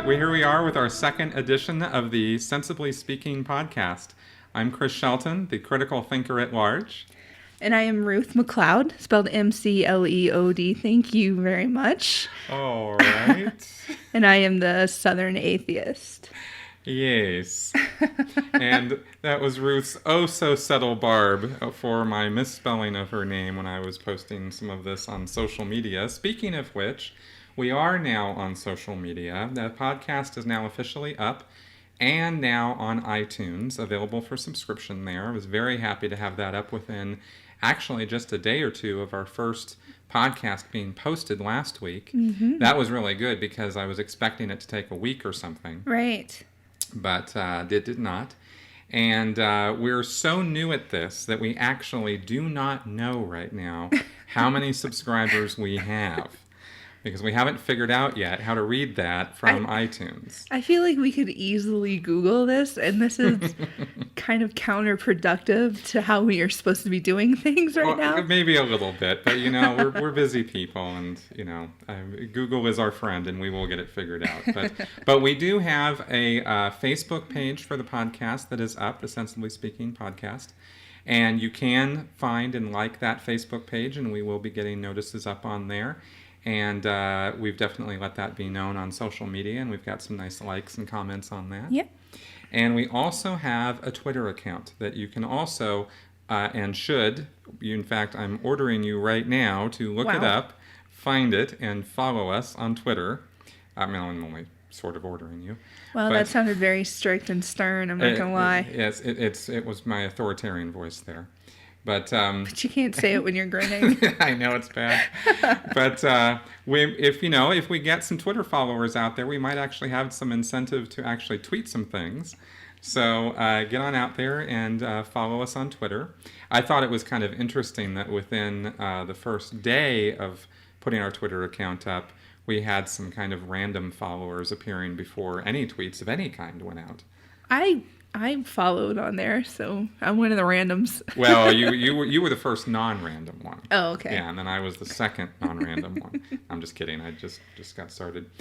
Here we are with our second edition of the Sensibly Speaking podcast. I'm Chris Shelton, the critical thinker at large. And I am Ruth McLeod, spelled McLeod. Thank you very much. All right. And I am the Southern Atheist. Yes. And that was Ruth's oh-so-subtle barb for my misspelling of her name when I was posting some of this on social media. Speaking of which, we are now on social media. The podcast is now officially up and now on iTunes, available for subscription there. I was very happy to have that up within actually just a day or two of our first podcast being posted last week. Mm-hmm. That was really good because I was expecting it to take a week or something. Right. But it did not. And we're so new at this that we actually do not know right now how many subscribers we have. Because we haven't figured out yet how to read that from iTunes. I feel like we could easily Google this, and this is kind of counterproductive to how we are supposed to be doing things right now. Maybe a little bit, but we're busy people, and Google is our friend, and we will get it figured out. But we do have a Facebook page for the podcast that is up, the Sensibly Speaking podcast. And you can find and like that Facebook page, and we will be getting notices up on there. And we've definitely let that be known on social media, and we've got some nice likes and comments on that. Yep. And we also have a Twitter account that you can also, and should, in fact, I'm ordering you right now to look it up, find it, and follow us on Twitter. I'm only sort of ordering you. Well, that sounded very strict and stern, I'm not going to lie. Yes, it was my authoritarian voice there. But you can't say it when you're grinning. I know it's bad. But if we get some Twitter followers out there, we might actually have some incentive to actually tweet some things. So get on out there and follow us on Twitter. I thought it was kind of interesting that within the first day of putting our Twitter account up, we had some kind of random followers appearing before any tweets of any kind went out. I followed on there, so I'm one of the randoms. Well, you were the first non-random one. Oh, okay. Yeah, and then I was the second non-random one. I'm just kidding. I just got started.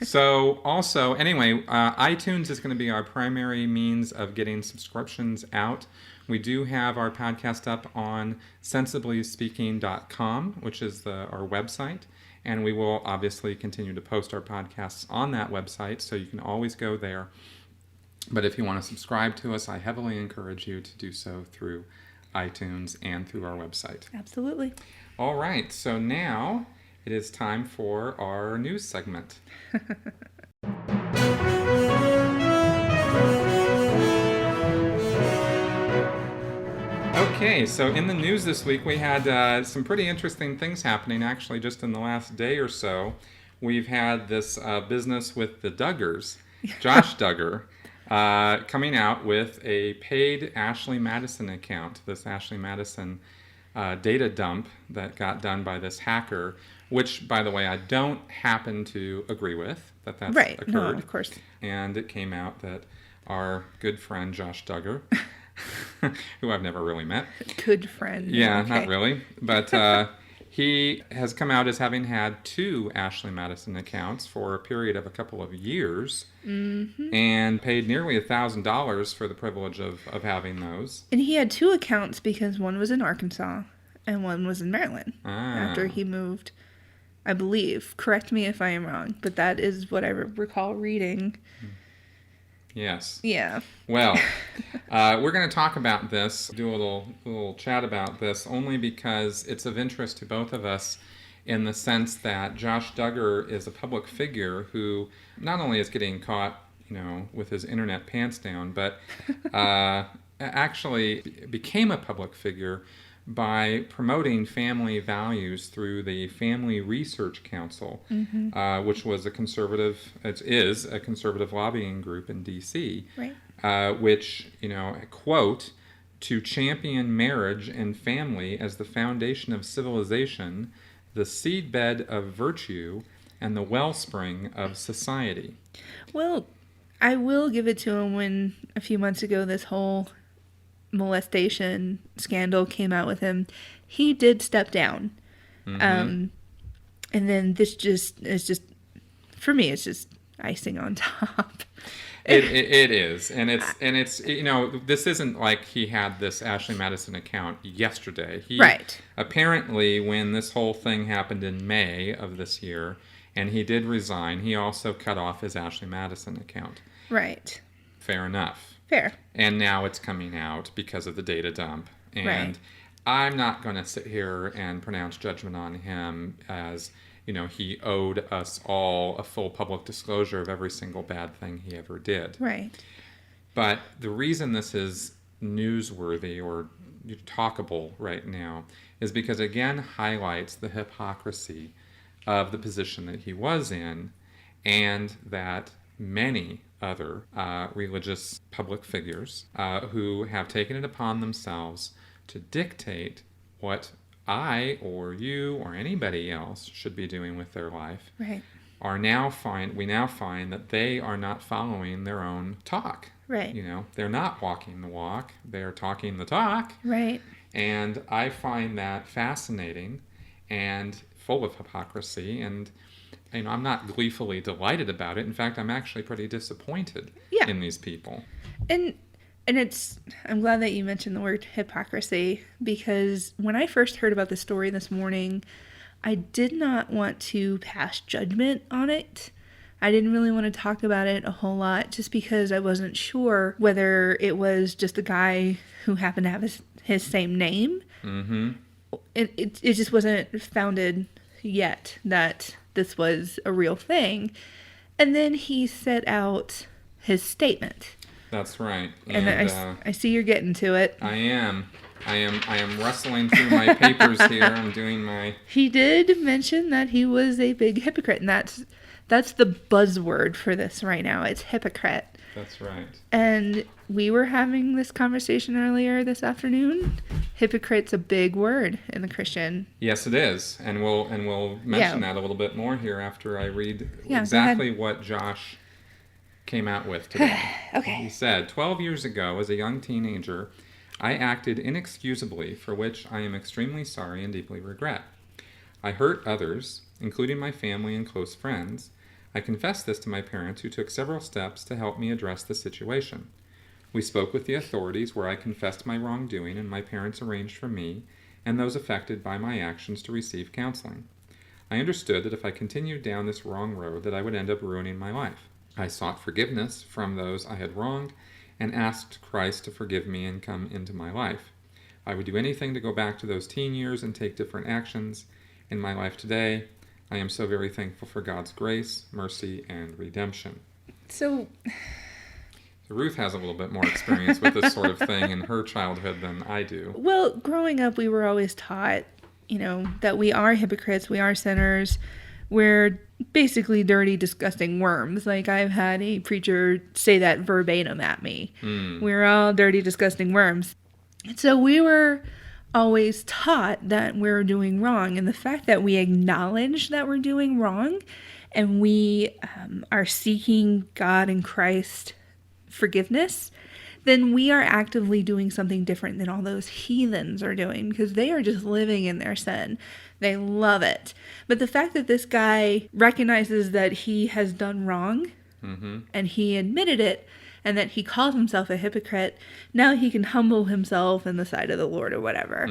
So also, anyway, iTunes is going to be our primary means of getting subscriptions out. We do have our podcast up on sensiblyspeaking.com, which is our website. And we will obviously continue to post our podcasts on that website, so you can always go there. But if you want to subscribe to us, I heavily encourage you to do so through iTunes and through our website. Absolutely. All right, so now it is time for our news segment. Okay, so in the news this week, we had some pretty interesting things happening, actually, just in the last day or so. We've had this business with the Duggars, Josh Duggar, coming out with a paid Ashley Madison account, this Ashley Madison data dump that got done by this hacker, which, by the way, I don't happen to agree with, that's right. occurred. No, of course. And it came out that our good friend Josh Duggar, who I've never really met. Good friend. Yeah, okay. Not really. But he has come out as having had 2 Ashley Madison accounts for a period of a couple of years, and paid nearly $1,000 for the privilege of having those. And he had 2 accounts because one was in Arkansas and one was in Maryland after he moved, I believe. Correct me if I am wrong, but that is what I recall reading. Yes. Yeah. Well, we're going to talk about this, do a little chat about this, only because it's of interest to both of us in the sense that Josh Duggar is a public figure who not only is getting caught, with his internet pants down, but actually became a public figure by promoting family values through the Family Research Council, which was is a conservative lobbying group in D.C., right. Which, quote, to champion marriage and family as the foundation of civilization, the seedbed of virtue, and the wellspring of society. Well, I will give it to him when a few months ago this whole molestation scandal came out with him, he did step down. And then this is just, for me, it's just icing on top. It is, and it's this isn't like he had this Ashley Madison account yesterday. Right. Apparently, when this whole thing happened in May of this year, and he did resign, he also cut off his Ashley Madison account. Right. Fair enough. Fair. And now it's coming out because of the data dump. And I'm not going to sit here and pronounce judgment on him as, he owed us all a full public disclosure of every single bad thing he ever did. Right. But the reason this is newsworthy or talkable right now is because, again, highlights the hypocrisy of the position that he was in, and that many other religious public figures who have taken it upon themselves to dictate what I or you or anybody else should be doing with their life, right, we now find that they are not following their own talk. Right. They're not walking the walk, they're talking the talk. Right. And I find that fascinating and full of hypocrisy, and I'm not gleefully delighted about it. In fact, I'm actually pretty disappointed in these people. And I'm glad that you mentioned the word hypocrisy, because when I first heard about the story this morning, I did not want to pass judgment on it. I didn't really want to talk about it a whole lot, just because I wasn't sure whether it was just a guy who happened to have his same name. Mm-hmm. It just wasn't founded yet that this was a real thing. And then he set out his statement. That's right. And I see you're getting to it. I am wrestling through my papers here. I'm doing my... He did mention that he was a big hypocrite, and that's the buzzword for this right now. It's hypocrite. That's right. And we were having this conversation earlier this afternoon. Hypocrite's a big word in the Christian. Yes, it is. And we'll mention that a little bit more here after I read exactly what Josh came out with today. Okay. He said, 12 years ago, as a young teenager, I acted inexcusably, for which I am extremely sorry and deeply regret. I hurt others, including my family and close friends. I confessed this to my parents, who took several steps to help me address the situation. We spoke with the authorities, where I confessed my wrongdoing, and my parents arranged for me and those affected by my actions to receive counseling. I understood that if I continued down this wrong road, that I would end up ruining my life. I sought forgiveness from those I had wronged and asked Christ to forgive me and come into my life. I would do anything to go back to those teen years and take different actions. In my life today, I am so very thankful for God's grace, mercy, and redemption. So Ruth has a little bit more experience with this sort of thing in her childhood than I do. Well, growing up, we were always taught, that we are hypocrites, we are sinners, we're basically dirty, disgusting worms. Like, I've had a preacher say that verbatim at me. We're all dirty, disgusting worms. So we were always taught that we're doing wrong. And the fact that we acknowledge that we're doing wrong and we are seeking God and Christ forgiveness, then we are actively doing something different than all those heathens are doing, because they are just living in their sin. They love it. But the fact that this guy recognizes that he has done wrong, and he admitted it, and that he calls himself a hypocrite, now he can humble himself in the sight of the Lord or whatever.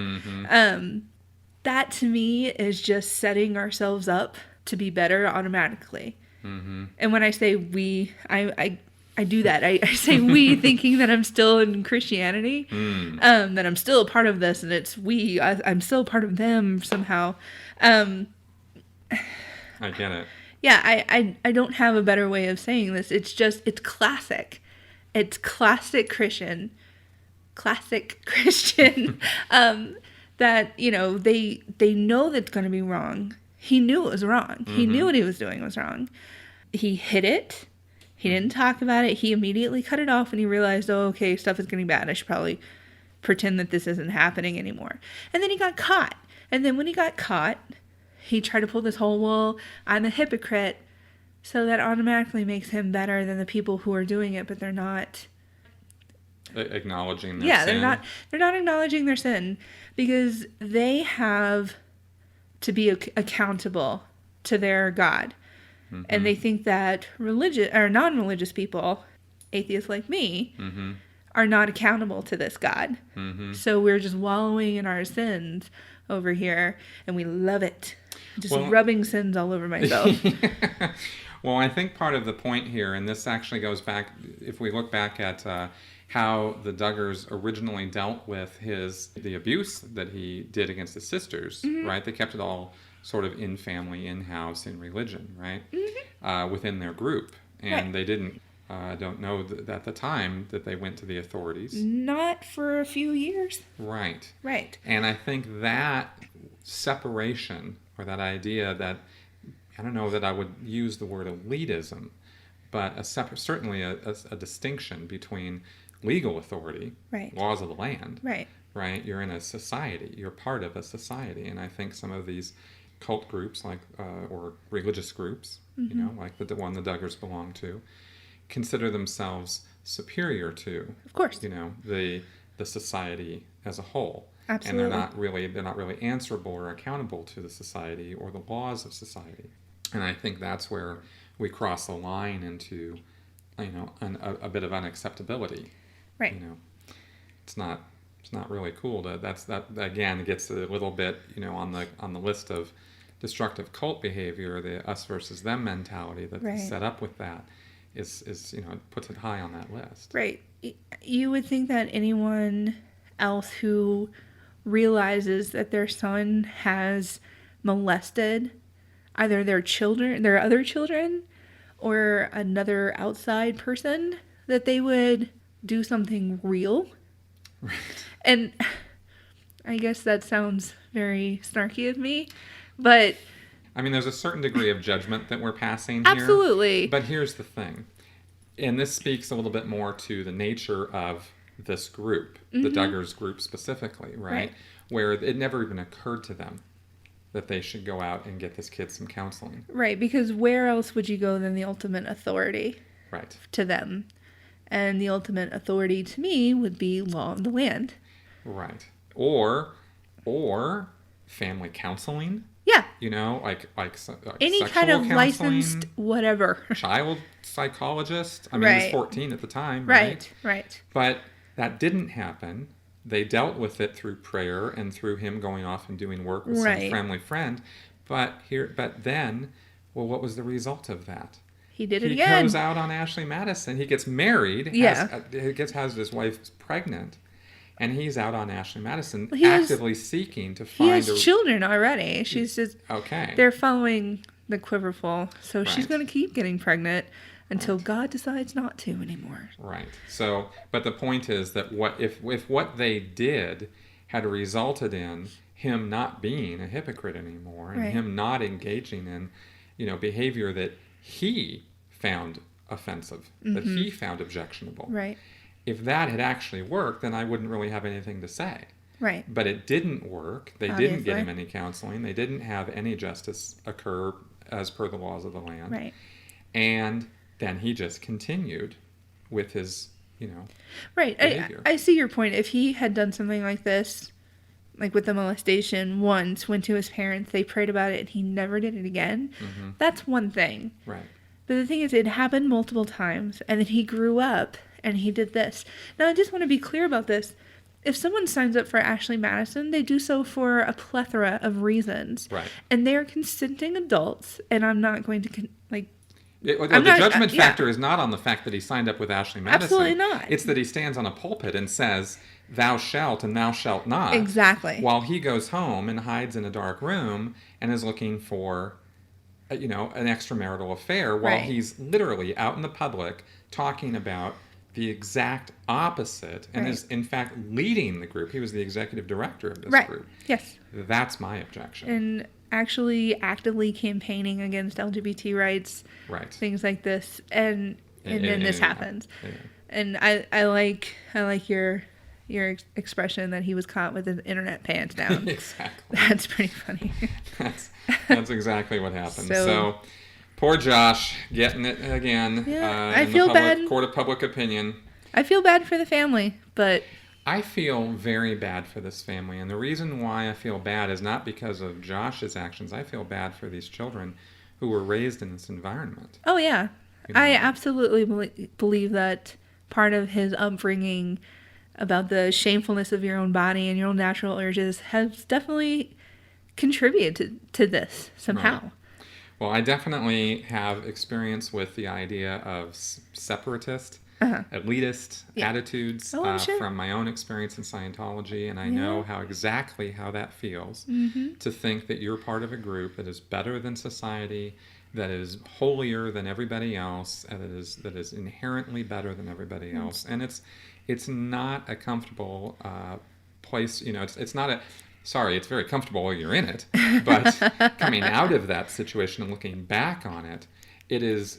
That to me is just setting ourselves up to be better automatically. And when I say we, I do that. I say we, thinking that I'm still in Christianity, that I'm still a part of this, and it's we. I'm still a part of them somehow. I get it. Yeah, I don't have a better way of saying this. It's classic. It's classic Christian. That, they know that's going to be wrong. He knew it was wrong. He knew what he was doing was wrong. He hid it. He didn't talk about it. He immediately cut it off when he realized, oh, okay, stuff is getting bad. I should probably pretend that this isn't happening anymore. And then he got caught. And then when he got caught, he tried to pull this whole, well, I'm a hypocrite. So that automatically makes him better than the people who are doing it, but they're not acknowledging their sin. They're not acknowledging their sin, because they have to be accountable to their God. And they think that religious or non-religious people, atheists like me, are not accountable to this God. So we're just wallowing in our sins over here, and we love it. Just rubbing sins all over myself. Well, I think part of the point here, and this actually goes back, if we look back at how the Duggars originally dealt with the abuse that he did against his sisters, right? They kept it all sort of in family, in-house, in religion, right? Within their group. And they didn't, I don't know at the time that they went to the authorities. Not for a few years. Right. Right. And I think that separation, or that idea that, I don't know that I would use the word elitism, but certainly a distinction between legal authority, laws of the land, right? You're in a society. You're part of a society. And I think some of these cult groups, or religious groups, like the one the Duggars belong to, consider themselves superior to, of course, the society as a whole. Absolutely. And they're not really answerable or accountable to the society or the laws of society. And I think that's where we cross the line into, a bit of unacceptability. Right. It's not really cool that again gets a little bit, on the list of destructive cult behavior, the us versus them mentality that's set up with that is it puts it high on that list. Right. You would think that anyone else who realizes that their son has molested either their other children, or another outside person, that they would do something real. Right. And I guess that sounds very snarky of me, but I mean, there's a certain degree of judgment that we're passing here. Absolutely. But here's the thing, and this speaks a little bit more to the nature of this group, the Duggars group specifically, right? Where it never even occurred to them that they should go out and get this kid some counseling. Right, because where else would you go than the ultimate authority to them? And the ultimate authority to me would be law of the land. Right. Or family counseling. Yeah. Like any kind of licensed whatever. Child psychologist. I mean, he was 14 at the time, right? Right. But that didn't happen. They dealt with it through prayer and through him going off and doing work with some friendly friend. But then, what was the result of that? He did it again. He goes out on Ashley Madison. He gets married. Has his wife pregnant. And he's out on Ashley Madison actively seeking to find... He has children already. She's just... Okay. They're following the quiverful. So she's going to keep getting pregnant until God decides not to anymore. Right. So, but the point is that if what they did had resulted in him not being a hypocrite anymore, and him not engaging in, behavior that he found offensive, that he found objectionable. Right. If that had actually worked, then I wouldn't really have anything to say. Right. But it didn't work. They didn't get him any counseling. They didn't have any justice occur as per the laws of the land. Right. And then he just continued with his, Right. behavior. I see your point. If he had done something like this, like with the molestation once, went to his parents, they prayed about it, and he never did it again, that's one thing. Right. But the thing is, it happened multiple times, and then he grew up, and he did this. Now, I just want to be clear about this. If someone signs up for Ashley Madison, they do so for a plethora of reasons. Right. And they're consenting adults, and I'm not going to, the judgment factor is not on the fact that he signed up with Ashley Madison. Absolutely not. It's that he stands on a pulpit and says, "Thou shalt and thou shalt not." Exactly. While he goes home and hides in a dark room and is looking for, an extramarital affair, while he's literally out in the public talking about the exact opposite and is, in fact, leading the group. He was the executive director of this group. Yes. That's my objection. And actually actively campaigning against LGBT rights. Right. Things like this. And then this happens. Yeah. And I like your expression that he was caught with his internet pants down. Exactly. That's pretty funny. That's exactly what happened. So poor Josh getting it again. Yeah, I feel bad. Court of public opinion. I feel bad for the family, but I feel very bad for this family, and the reason why I feel bad is not because of Josh's actions. I feel bad for these children who were raised in this environment. Oh, yeah. You know? I absolutely believe that part of his upbringing about the shamefulness of your own body and your own natural urges has definitely contributed to this somehow. Right. Well, I definitely have experience with the idea of separatist, elitist attitudes sure. from my own experience in Scientology, and I know exactly how that feels to think that you're part of a group that is better than society, that is holier than everybody else, and that is inherently better than everybody else, and it's not a comfortable place. You know, it's not a. Sorry, it's very comfortable while you're in it, but coming out of that situation and looking back on it, it's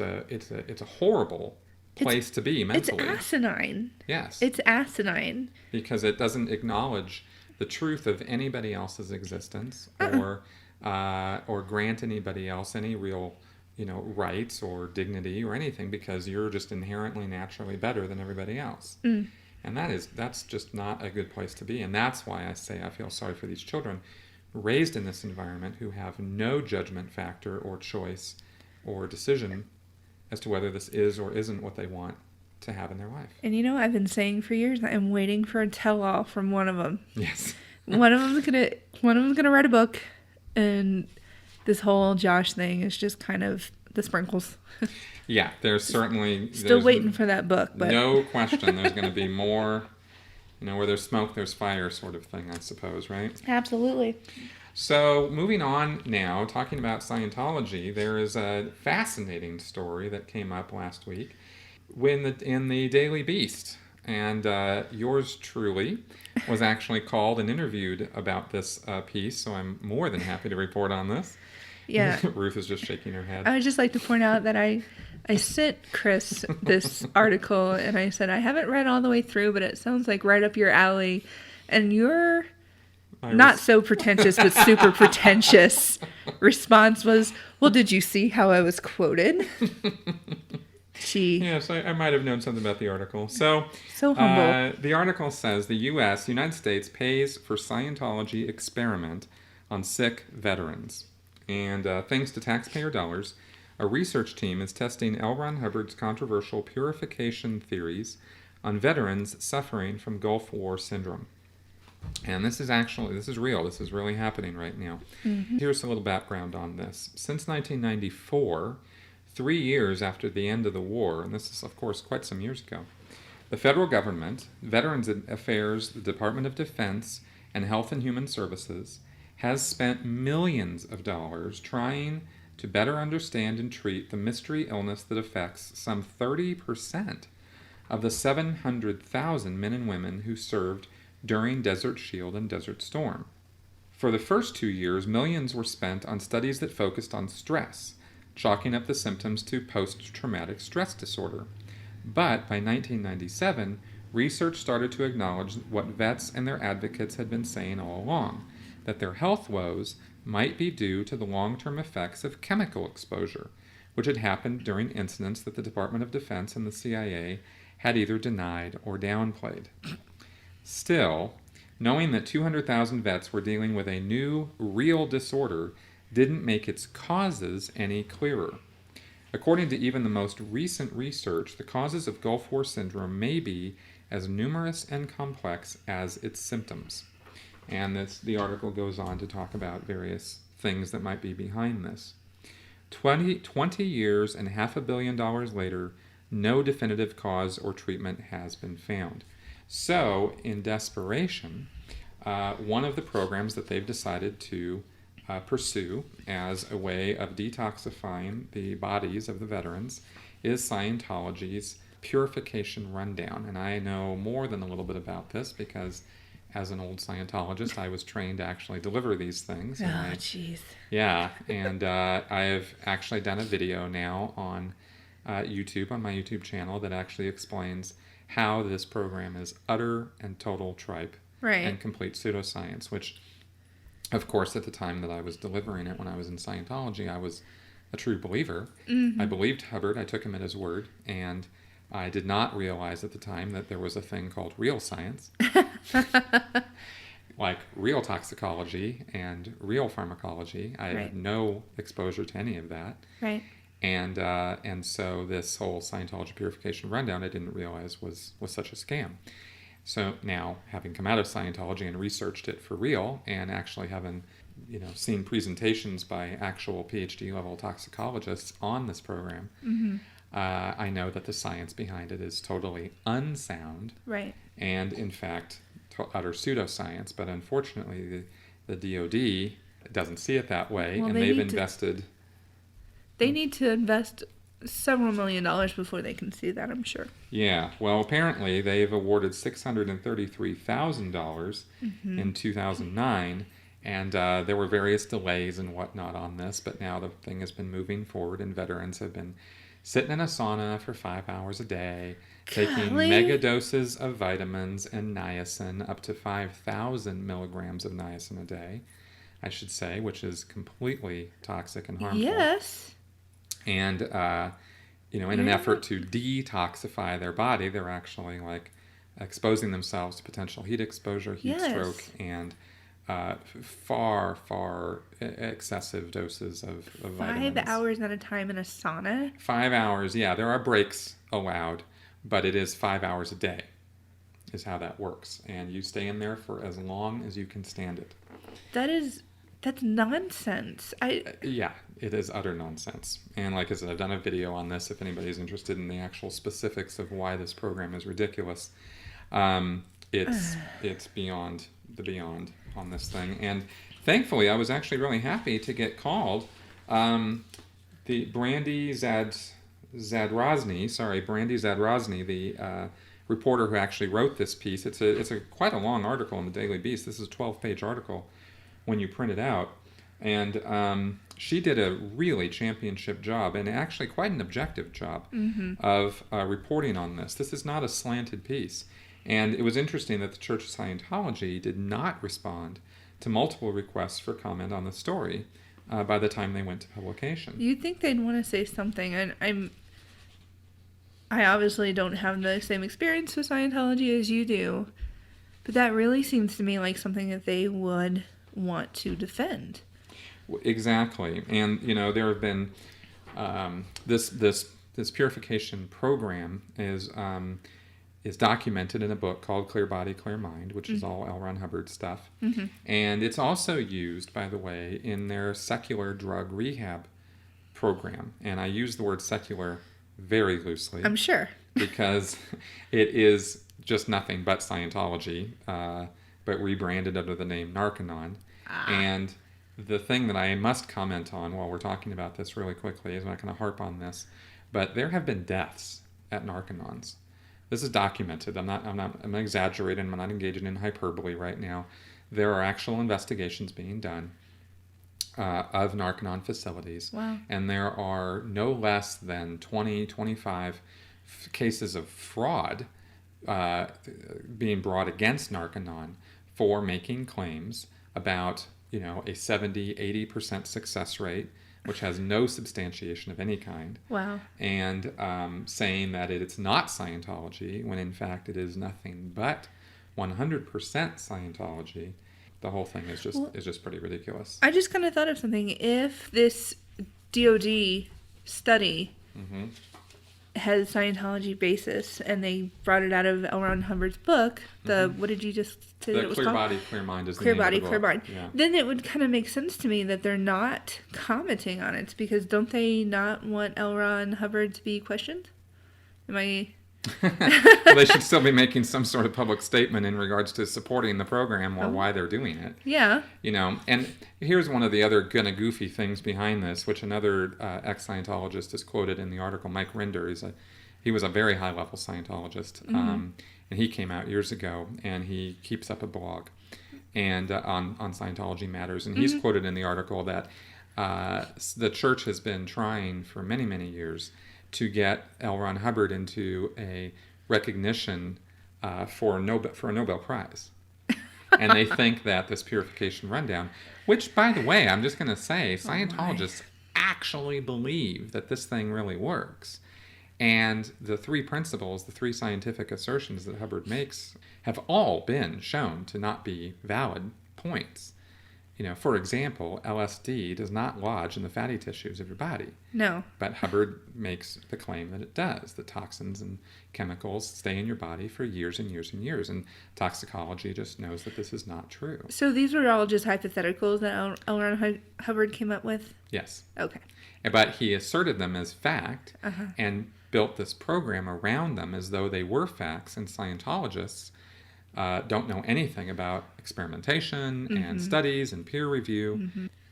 a horrible place to be mentally. It's asinine. Yes. It's asinine. Because it doesn't acknowledge the truth of anybody else's existence or grant anybody else any real, rights or dignity or anything, because you're just inherently naturally better than everybody else. And that's just not a good place to be. And that's why I say I feel sorry for these children raised in this environment who have no judgment factor or choice or decision as to whether this is or isn't what they want to have in their life. And I've been saying for years that I'm waiting for a tell-all from one of them. Yes. one of them's gonna write a book, and this whole Josh thing is just kind of the sprinkles. Yeah, there's waiting for that book, but no question there's going to be more, where there's smoke, there's fire sort of thing, I suppose, right? Absolutely. So moving on now, talking about Scientology, there is a fascinating story that came up last week in the Daily Beast. And yours truly was actually called and interviewed about this piece, so I'm more than happy to report on this. Yeah. Ruth is just shaking her head. I would just like to point out that I sent Chris this article, and I said, I haven't read all the way through, but it sounds like right up your alley. And your not so pretentious, but super pretentious response was, well, did you see how I was quoted? Yes, I might have known something about the article. So humble. The article says the United States pays for Scientology experiment on sick veterans. And thanks to taxpayer dollars, a research team is testing L. Ron Hubbard's controversial purification theories on veterans suffering from Gulf War syndrome. And this is real. This is really happening right now. Here's a little background on this. Since 1994, 3 years after the end of the war, and this is, of course, quite some years ago, the federal government, Veterans Affairs, the Department of Defense, and Health and Human Services has spent millions of dollars trying to better understand and treat the mystery illness that affects some 30% of the 700,000 men and women who served during Desert Shield and Desert Storm. For the first 2 years, millions were spent on studies that focused on stress, chalking up the symptoms to post-traumatic stress disorder. But by 1997, research started to acknowledge what vets and their advocates had been saying all along, that their health woes might be due to the long-term effects of chemical exposure, which had happened during incidents that the Department of Defense and the CIA had either denied or downplayed. Still, knowing that 200,000 vets were dealing with a new, real disorder didn't make its causes any clearer. According to even the most recent research, the causes of Gulf War syndrome may be as numerous and complex as its symptoms. And the article goes on to talk about various things that might be behind this. 20 years and $500 million later, no definitive cause or treatment has been found. So, in desperation, one of the programs that they've decided to pursue as a way of detoxifying the bodies of the veterans is Scientology's Purification Rundown. And I know more than a little bit about this because as an old Scientologist, I was trained to actually deliver these things. Oh, jeez. Yeah, and I have actually done a video now on YouTube, on my YouTube channel, that actually explains how this program is utter and total tripe and complete pseudoscience, which, of course, at the time that I was delivering it when I was in Scientology, I was a true believer. I believed Hubbard. I took him at his word, and I did not realize at the time that there was a thing called real science. like real toxicology and real pharmacology. I Right. had no exposure to any of that. Right. And so this whole Scientology purification rundown, I didn't realize was such a scam. So now, having come out of Scientology and researched it for real, and actually having, seen presentations by actual PhD level toxicologists on this program, I know that the science behind it is totally unsound, Right. and in fact, utter pseudoscience. But unfortunately, the DoD doesn't see it that way, Well, and they they've need to- invested. They need to invest several $1 million before they can see that, I'm sure. Yeah, well, apparently they've awarded $633,000 in 2009, and there were various delays and whatnot on this, but now the thing has been moving forward, and veterans have been sitting in a sauna for 5 hours a day, taking Golly. mega doses of vitamins and niacin, up to 5,000 milligrams of niacin a day, I should say, which is completely toxic and harmful. Yes. And, in an effort to detoxify their body, they're actually like exposing themselves to potential heat exposure, heat Yes. stroke, and far excessive doses of vitamins. 5 hours at a time in a sauna? 5 hours, yeah. There are breaks allowed, but it is 5 hours a day is how that works. And you stay in there for as long as you can stand it. That's nonsense. Yeah, it is utter nonsense. And like I said, I've done a video on this if anybody's interested in the actual specifics of why this program is ridiculous. It's beyond the beyond on this thing. And thankfully, I was actually really happy to get called. The Brandy Zadrozny, the reporter who actually wrote this piece. It's a quite a long article in the Daily Beast. This is a 12-page article when you print it out, and she did a really championship job, and actually quite an objective job of reporting on this. This is not a slanted piece, and it was interesting that the Church of Scientology did not respond to multiple requests for comment on the story by the time they went to publication. You'd think they'd want to say something, and I obviously don't have the same experience with Scientology as you do, but that really seems to me like something that they would want to defend. Exactly, and there have been this purification program is documented in a book called Clear Body, Clear Mind, which is all L. Ron Hubbard stuff, and it's also used, by the way, in their secular drug rehab program. And I use the word secular very loosely. I'm sure. Because it is just nothing but Scientology, but rebranded under the name Narconon. And the thing that I must comment on while we're talking about this really quickly is I'm not going to harp on this, but there have been deaths at Narconons. This is documented. I'm not exaggerating. I'm not engaging in hyperbole right now. There are actual investigations being done of Narconon facilities. Wow. And there are no less than 25 cases of fraud being brought against Narconon for making claims about, a 70-80% success rate, which has no substantiation of any kind. Wow. And saying that it's not Scientology, when in fact it is nothing but 100% Scientology. The whole thing is just pretty ridiculous. I just kind of thought of something. If this DoD study has Scientology basis, and they brought it out of L. Ron Hubbard's book, what did you just say that it was Clear called? Body, Clear Mind is the Clear name of Body, the Clear book. Mind. Yeah. Then it would kind of make sense to me that they're not commenting on it, because don't they not want L. Ron Hubbard to be questioned? Am I... Well, they should still be making some sort of public statement in regards to supporting the program or why they're doing it. Yeah. And here's one of the other kind of goofy things behind this, which another ex-Scientologist is quoted in the article. Mike Rinder, he was a very high-level Scientologist, and he came out years ago, and he keeps up a blog and on Scientology matters, and he's quoted in the article that the church has been trying for many, many years to get L. Ron Hubbard into a recognition for a Nobel Prize. And they think that this purification rundown, which, by the way, I'm just going to say, Scientologists actually believe that this thing really works. And the three principles, the three scientific assertions that Hubbard makes have all been shown to not be valid points. For example, LSD does not lodge in the fatty tissues of your body. No. But Hubbard makes the claim that it does. The toxins and chemicals stay in your body for years and years and years. And toxicology just knows that this is not true. So these were all just hypotheticals that L. Ron Hubbard came up with? Yes. Okay. But he asserted them as fact and built this program around them as though they were facts, and Scientologists don't know anything about experimentation and studies and peer review,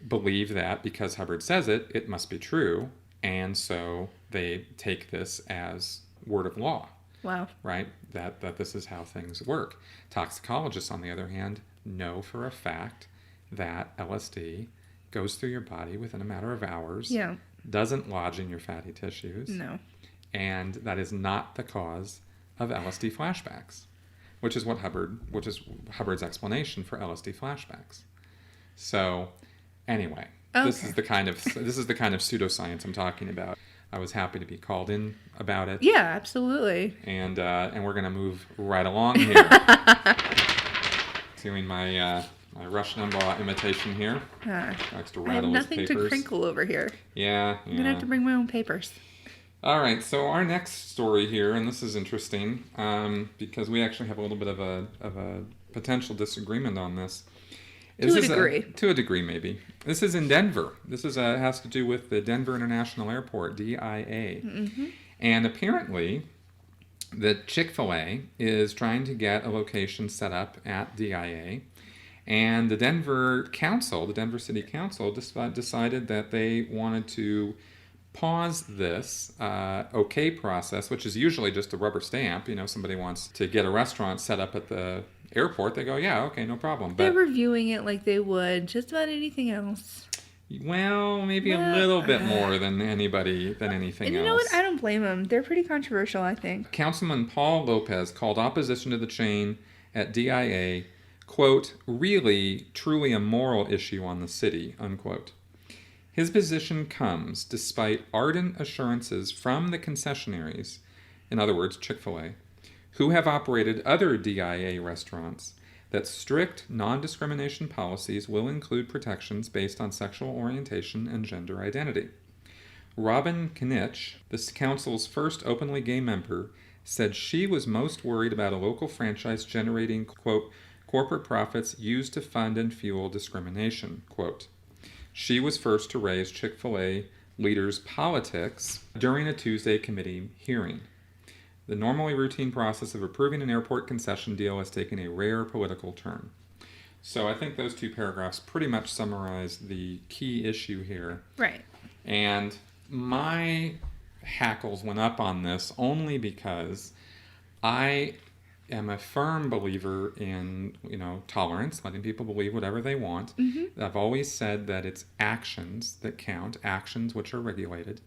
believe that because Hubbard says it, it must be true, and so they take this as word of law. Wow. Right? That this is how things work. Toxicologists, on the other hand, know for a fact that LSD goes through your body within a matter of hours, doesn't lodge in your fatty tissues, and that is not the cause of LSD flashbacks. Which is Hubbard's explanation for LSD flashbacks. So, anyway, this is the kind of pseudoscience I'm talking about. I was happy to be called in about it. Yeah, absolutely. And we're gonna move right along here. Doing my Rush Limbaugh imitation here. Likes to rattle his papers. I have nothing to crinkle over here. Yeah. I'm gonna have to bring my own papers. All right, so our next story here, and this is interesting because we actually have a little bit of a potential disagreement on this. To a degree. To a degree, maybe. This is in Denver. This has to do with the Denver International Airport, DIA. And apparently, the Chick-Fil-A is trying to get a location set up at DIA. And the Denver City Council, decided that they wanted to pause this okay process, which is usually just a rubber stamp. Somebody wants to get a restaurant set up at the airport, they go, yeah, okay, no problem. But they're reviewing it like they would just about anything else. Well, maybe a little bit more than anything else. You know what? I don't blame them. They're pretty controversial, I think. Councilman Paul Lopez called opposition to the chain at DIA, quote, really, truly a moral issue on the city, unquote. His position comes despite ardent assurances from the concessionaries, in other words, Chick-fil-A, who have operated other DIA restaurants, that strict non-discrimination policies will include protections based on sexual orientation and gender identity. Robin Knitsch, the council's first openly gay member, said she was most worried about a local franchise generating, quote, corporate profits used to fund and fuel discrimination, quote. She was first to raise Chick-fil-A leaders' politics during a Tuesday committee hearing. The normally routine process of approving an airport concession deal has taken a rare political turn. So I think those two paragraphs pretty much summarize the key issue here. Right. And my hackles went up on this only because I am a firm believer in, tolerance, letting people believe whatever they want. I've always said that it's actions that count, actions which are regulated.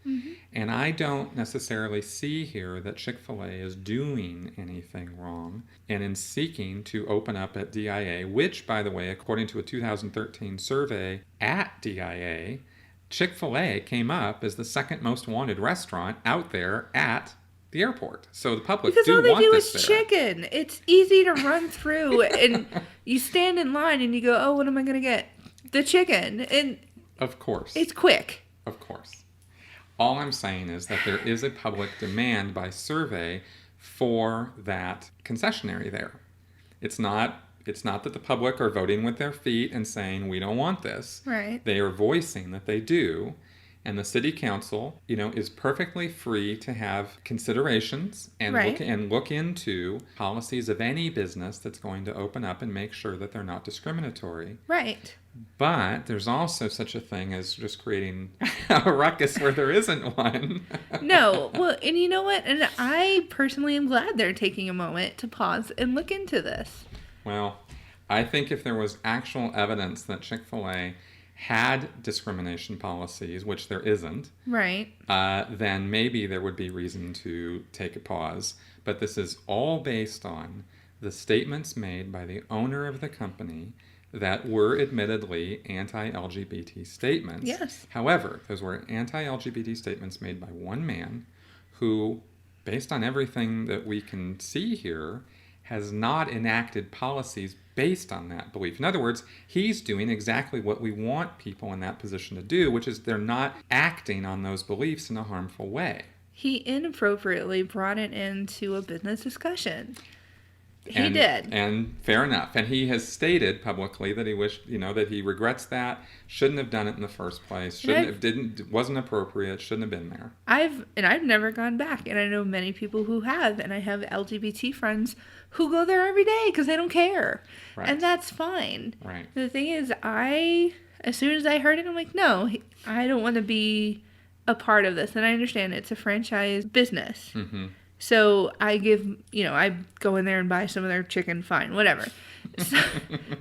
And I don't necessarily see here that Chick-fil-A is doing anything wrong. And in seeking to open up at DIA, which, by the way, according to a 2013 survey at DIA, Chick-fil-A came up as the second most wanted restaurant out there at the airport. So the public because do all they want do this is there. chicken. It's easy to run through, and you stand in line and you go, "Oh, what am I going to get? The chicken." And of course, it's quick. Of course. All I'm saying is that there is a public demand by survey for that concessionary there. It's not that the public are voting with their feet and saying we don't want this. Right. They are voicing that they do. And the city council, is perfectly free to have considerations and look into policies of any business that's going to open up and make sure that they're not discriminatory. Right. But there's also such a thing as just creating a ruckus where there isn't one. No. Well, and you know what? And I personally am glad they're taking a moment to pause and look into this. Well, I think if there was actual evidence that Chick-fil-A had discrimination policies, which there isn't, right, then maybe there would be reason to take a pause. But this is all based on the statements made by the owner of the company that were admittedly anti-LGBT statements. Yes. However, those were anti-LGBT statements made by one man who, based on everything that we can see here, has not enacted policies based on that belief. In other words, he's doing exactly what we want people in that position to do, which is they're not acting on those beliefs in a harmful way. He inappropriately brought it into a business discussion. He did. And fair enough. And he has stated publicly that he wished, that he regrets that, shouldn't have done it in the first place, wasn't appropriate, shouldn't have been there. I've never gone back, and I know many people who have, and I have LGBT friends who go there every day because they don't care. Right. And that's fine. Right. The thing is, as soon as I heard it, I'm like, no, I don't want to be a part of this. And I understand it's a franchise business. Mm-hmm. So I go in there and buy some of their chicken, fine, whatever. So,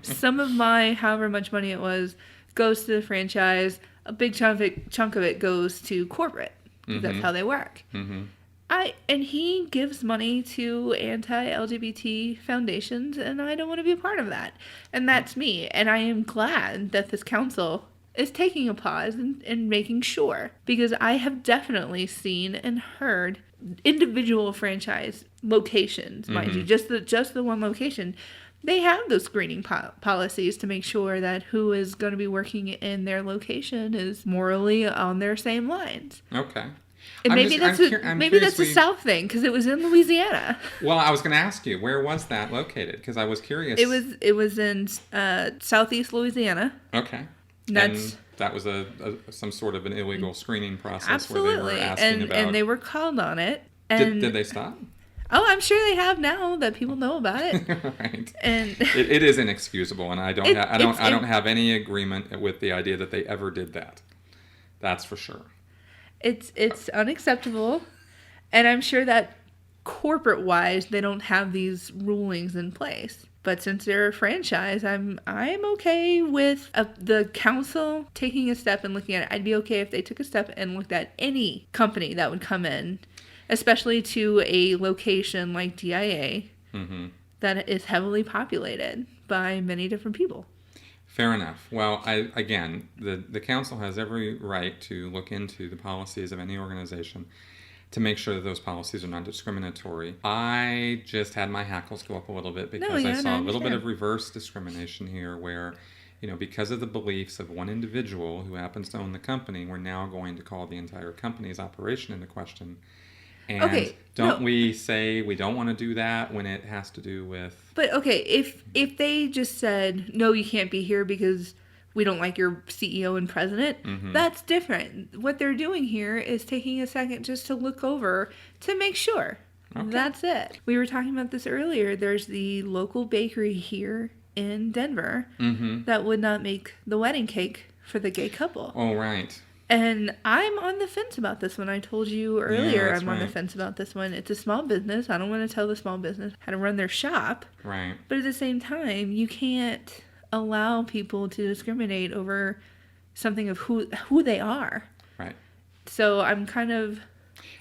some of my, however much money it was, goes to the franchise. A big chunk of it goes to corporate. Mm-hmm. That's how they work. Mm-hmm. And he gives money to anti-LGBT foundations, and I don't want to be a part of that. And that's me. And I am glad that this council is taking a pause and making sure. Because I have definitely seen and heard individual franchise locations, mind you, just the one location. They have those screening policies to make sure that who is going to be working in their location is morally on their same lines. Okay. And maybe that's a South thing, because it was in Louisiana. Well, I was going to ask you, where was that located? Because I was curious. It was in southeast Louisiana. Okay. And that was some sort of an illegal screening process. Absolutely. Where they were asking about. And they were called on it. And did they stop? Oh, I'm sure they have now that people know about it. Right. And it is inexcusable, and I don't have any agreement with the idea that they ever did that. That's for sure. It's unacceptable, and I'm sure that corporate-wise they don't have these rulings in place. But since they're a franchise, I'm okay with the council taking a step and looking at it. I'd be okay if they took a step and looked at any company that would come in, especially to a location like DIA that is heavily populated by many different people. Fair enough. Well, the council has every right to look into the policies of any organization to make sure that those policies are not discriminatory. I just had my hackles go up a little bit because I saw a little bit of reverse discrimination here where, because of the beliefs of one individual who happens to own the company, we're now going to call the entire company's operation into question. And we say we don't want to do that when it has to do with... But, okay, if they just said, no, you can't be here because we don't like your CEO and president, that's different. What they're doing here is taking a second just to look over to make sure. Okay. That's it. We were talking about this earlier. There's the local bakery here in Denver that would not make the wedding cake for the gay couple. Oh, right. And I'm on the fence about this one. I told you earlier I'm on the fence about this one. It's a small business. I don't want to tell the small business how to run their shop. Right. But at the same time, you can't allow people to discriminate over something of who they are. Right. So I'm kind of...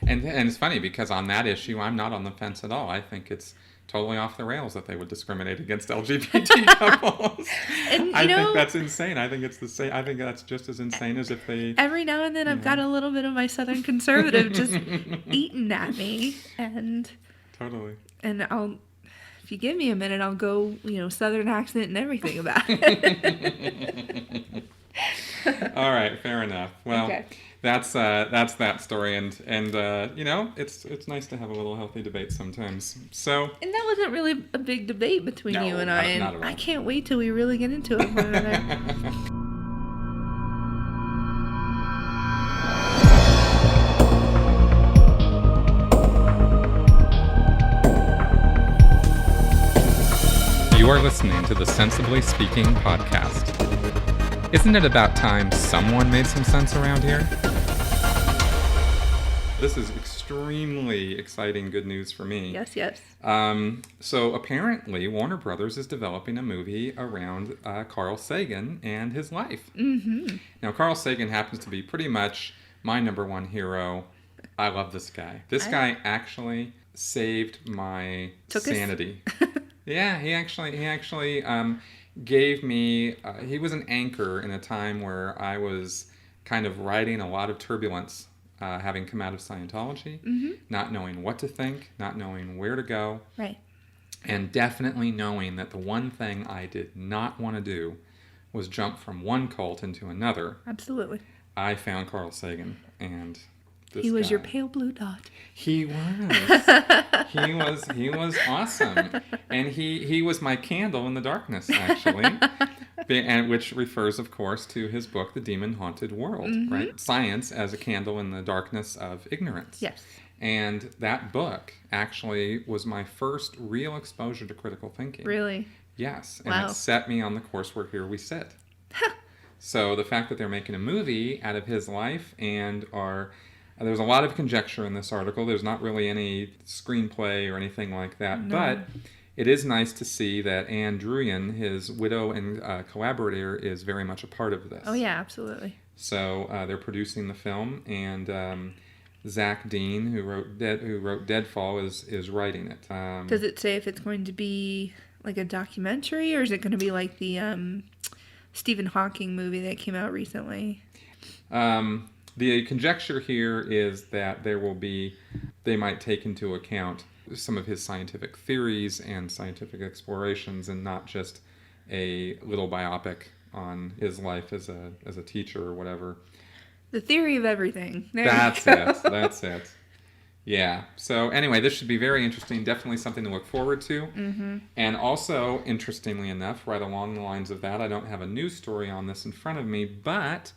And it's funny because on that issue, I'm not on the fence at all. I think it's totally off the rails that they would discriminate against LGBT couples. And, I think that's insane. I think it's the same. I think that's just as insane as if they... Every now and then I've got a little bit of my Southern conservative just eating at me. And... Totally. And if you give me a minute, I'll go, Southern accent and everything about it. All right, fair enough. Well, okay. That's that story, and it's nice to have a little healthy debate sometimes. So. And that wasn't really a big debate between you and I, and not at all. I can't wait till we really get into it. You are listening to the Sensibly Speaking podcast. Isn't it about time someone made some sense around here? This is extremely exciting good news for me. Yes. So apparently Warner Brothers is developing a movie around Carl Sagan and his life. Mm-hmm. Now, Carl Sagan happens to be pretty much my number one hero. I love this guy. This guy actually saved my sanity. Yeah, he actually gave me, he was an anchor in a time where I was kind of riding a lot of turbulence having come out of Scientology, Mm-hmm. not knowing what to think, not knowing where to go, Right. and definitely knowing that the one thing I did not want to do was jump from one cult into another. Absolutely. I found Carl Sagan, and this He was guy, your pale blue dot. He was. He was awesome, and he was my candle in the darkness, actually, and which refers, of course, to his book, The Demon Haunted World, right? Science as a candle in the darkness of ignorance. Yes. And that book actually was my first real exposure to critical thinking. Really? Yes, and Wow. it set me on the course where here we sit. So the fact that they're making a movie out of his life and there's a lot of conjecture in this article. There's not really any screenplay or anything like that, No. but it is nice to see that Anne Druyan, his widow and collaborator, is very much a part of this. Oh, yeah, absolutely. So they're producing the film, and Zach Dean, who wrote Deadfall, is writing it. Does it say if it's going to be like a documentary, or is it going to be like the Stephen Hawking movie that came out recently? The conjecture here is that they might take into account some of his scientific theories and scientific explorations, and not just a little biopic on his life as a teacher or whatever. The theory of everything. There That's you go. it. That's it. Yeah. So anyway, this should be very interesting. Definitely something to look forward to. Mm-hmm. And also, interestingly enough, right along the lines of that, I don't have a news story on this in front of me, but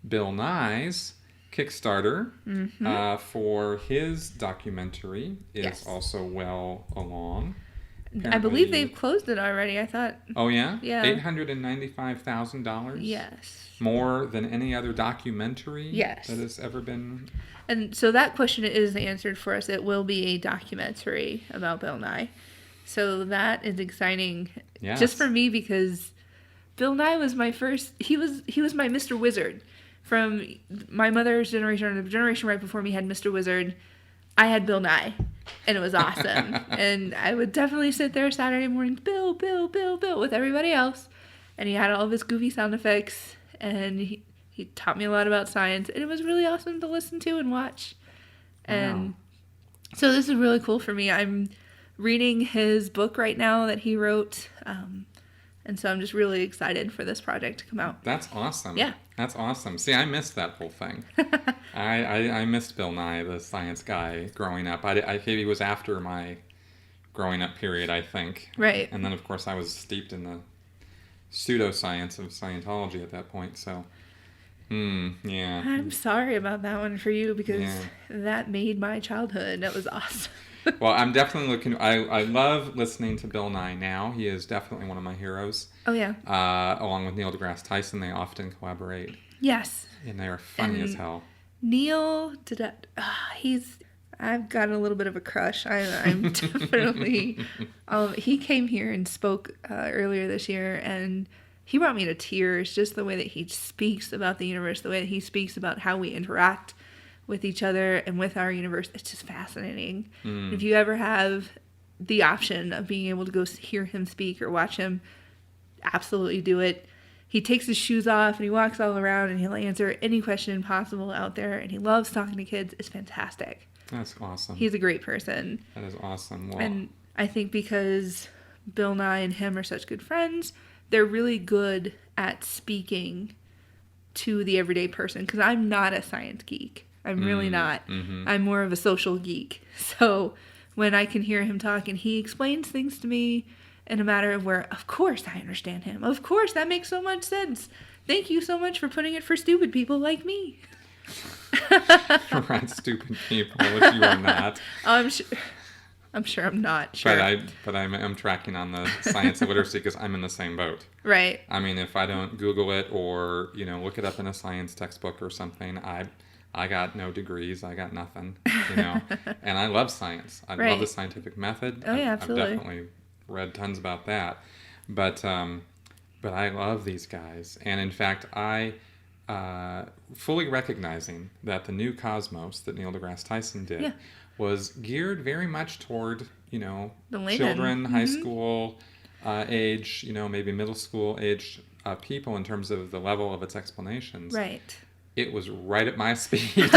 Bill Nye's Kickstarter for his documentary is Yes. also well along. I believe Apparently- they've closed it already. I thought, Oh, yeah? Yeah. $895,000? yes. More than any other documentary Yes. that has ever been. And so that question is answered for us. It will be a documentary about Bill Nye. So that is exciting. Yes. Just for me, because Bill Nye was my first, he was my Mr. Wizard. From my mother's generation, or the generation right before me had Mr. Wizard, I had Bill Nye. And it was awesome. And I would definitely sit there Saturday mornings, Bill, Bill, Bill, Bill, with everybody else. And he had all of his goofy sound effects. And he taught me a lot about science. And it was really awesome to listen to and watch. And so this is really cool for me. I'm reading his book right now that he wrote. And so I'm just really excited for this project to come out. That's awesome. Yeah. That's awesome. See, I missed that whole thing. I missed Bill Nye, the science guy, growing up. I he was after my growing up period, I think. Right. And then, of course, I was steeped in the pseudoscience of Scientology at that point. So, yeah. I'm sorry about that one for you, because Yeah. that made my childhood. That was awesome. Well, I'm definitely looking. I love listening to Bill Nye now. He is definitely one of my heroes. Oh, yeah. Along with Neil deGrasse Tyson, they often collaborate, Yes. and they are funny as And- hell. Neil, I've got a little bit of a crush. I'm definitely, he came here and spoke earlier this year, and he brought me to tears, just the way that he speaks about the universe, the way that he speaks about how we interact with each other and with our universe. It's just fascinating. If you ever have the option of being able to go hear him speak or watch him, absolutely do it. He takes his shoes off and he walks all around and he'll answer any question possible out there, and he loves talking to kids. It's fantastic. That's awesome. He's a great person. That is awesome. Well, And I think because Bill Nye and him are such good friends, they're really good at speaking to the everyday person, because I'm not a science geek. I'm really not. I'm more of a social geek. So when I can hear him talk and he explains things to me in a matter of where, of course I understand him. Of course, that makes so much sense. Thank you so much for putting it for stupid people like me. right, stupid people, which you are not. I'm sure I'm not. Sure. But I'm tracking on the science and literacy because I'm in the same boat. Right. I mean, if I don't Google it or look it up in a science textbook or something, I got no degrees. I got nothing. And I love science. I Right. love the scientific method. Oh, yeah, absolutely. I've definitely read tons about that. But I love these guys, and in fact, I fully recognizing that the new Cosmos that Neil deGrasse Tyson did Yeah. was geared very much toward The layman. children, high school age, maybe middle school age people in terms of the level of its explanations. Right. It was right at my speed.